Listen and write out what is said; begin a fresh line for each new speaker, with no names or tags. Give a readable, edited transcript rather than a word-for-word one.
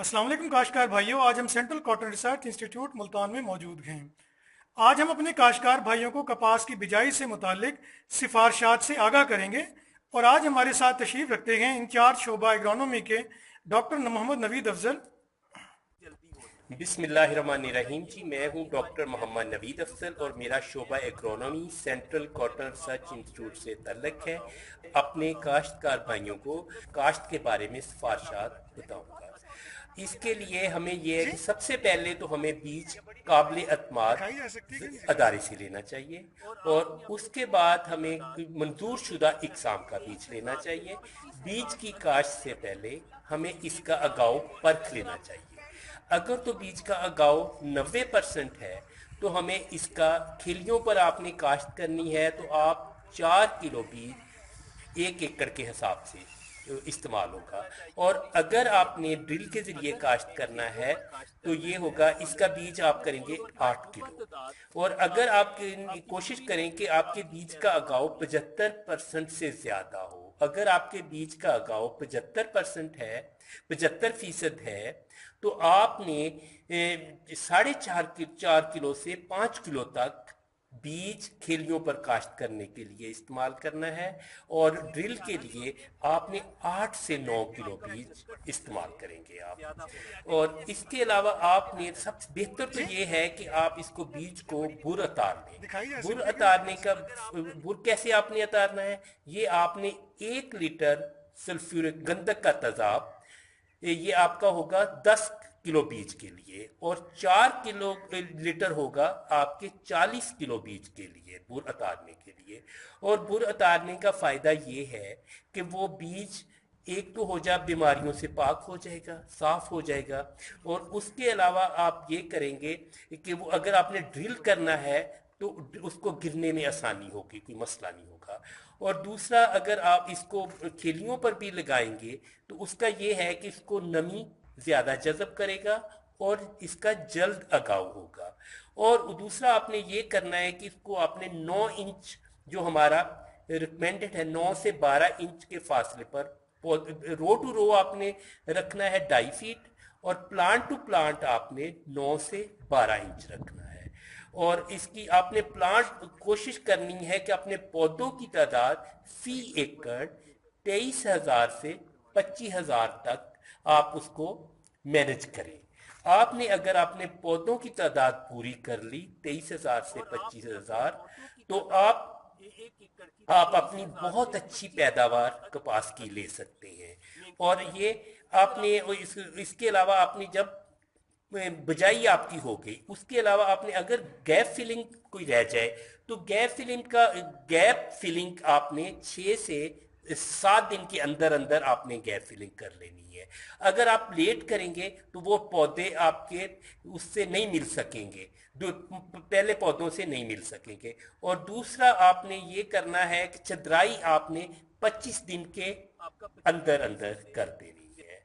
अस्सलाम वालेकुम काश्तकार भाइयों, आज हम central cotton research institute Multan में मौजूद हैं। आज हम अपने काश्तकार भाइयों को कपास की बिजाई से मुतालिक सिफारशात से आगाह करेंगे और आज हमारे साथ तशरीफ़ रखते हैं इंचार्ज शोबा एग्रोनॉमी के डॉक्टर मोहम्मद नवीद अफजल।
बिस्मिल्लाहिर्रहमानिर्रहीम जी। मैं हूं डॉक्टर मोहम्मद नवीद अफजल और मेरा शोबा agronomy central cotton research institute से तल्लक है। अपने काश्तकार भाइयों को काश्त के बारे में सिफारशात बताऊंगा। इसके लिए हमें यह है कि सबसे पहले तो हमें बीज काबिल अतमाद अदारे से लेना चाहिए और उसके बाद हमें मंजूर शुदा इकसाम का बीज लेना चाहिए। बीज की काश्त से पहले हमें इसका अगाव परख लेना चाहिए। अगर तो बीज का अगाव 90% है तो हमें इसका खिलियों पर आपने काश्त करनी है तो आप 4 किलो बीज 1 एकड़ के हिसाब से इस्तेमाल होगा। और अगर आपने ड्रिल के ज़रिए काश्त करना है तो ये होगा, इसका बीज आप करेंगे 8 किलो। और अगर आप कोशिश करें कि आपके बीज का अगाव 75% से ज़्यादा हो, अगर आपके बीज का अगाव 75% है, 75% है, तो आपने 4.5 किलो से 5 किलो तक बीज खेलियों पर काश्त करने के लिए इस्तेमाल करना है। और ड्रिल के लिए आपने 8 से 9 किलो बीज इस्तेमाल करेंगे आप। और इसके अलावा आपने सबसे बेहतर तो ये है कि आप इसको बीज को बुर अतार लें। बुर अतारने का बुर कैसे आपने अतारना है, ये आपने 1 लीटर सल्फ्यूरिक गंधक का तेजाब, ये आपका होगा 10 किलो बीज के लिए, और 4 किलो लीटर होगा आपके 40 किलो बीज के लिए बुर अतारने के लिए। और बुर अतारने का फ़ायदा ये है कि वो बीज एक तो हो जा बीमारियों से पाक हो जाएगा, साफ हो जाएगा, और उसके अलावा आप ये करेंगे कि वो अगर आपने ड्रिल करना है तो उसको गिरने में आसानी होगी, कोई मसला नहीं होगा। और दूसरा, अगर आप इसको खेलियों पर भी लगाएंगे तो उसका ये है कि इसको नमी ज़्यादा जज़ब करेगा और इसका जल्द अगाव होगा। और दूसरा आपने ये करना है कि इसको आपने 9 इंच, जो हमारा रिकमेंडेड है 9 से 12 इंच के फासले पर, रो टू रो आपने रखना है 2.5 फीट, और प्लांट टू प्लांट आपने 9 से 12 इंच रखना है। और इसकी आपने प्लांट कोशिश करनी है कि अपने पौधों की तादाद फी एकड़ 23,000 से 25,000 तक आप उसको मैनेज करें। आपने अगर अपने पौधों की तादाद पूरी कर ली 23,000 से 25,000, तो आप अपनी बहुत अच्छी पैदावार कपास की ले सकते हैं। और ये आपने इसके अलावा आपने जब बिजाई आपकी हो गई, उसके अलावा आपने अगर गैप फिलिंग कोई रह जाए तो गैप फिलिंग आपने 6 से 7 दिन के अंदर अंदर आपने गैप फिलिंग कर लेनी है। अगर आप लेट करेंगे तो वो पौधे आपके उससे नहीं मिल सकेंगे, जो पहले पौधों से नहीं मिल सकेंगे। और दूसरा आपने ये करना है कि चदराई आपने 25 दिन के अंदर अंदर कर देनी है।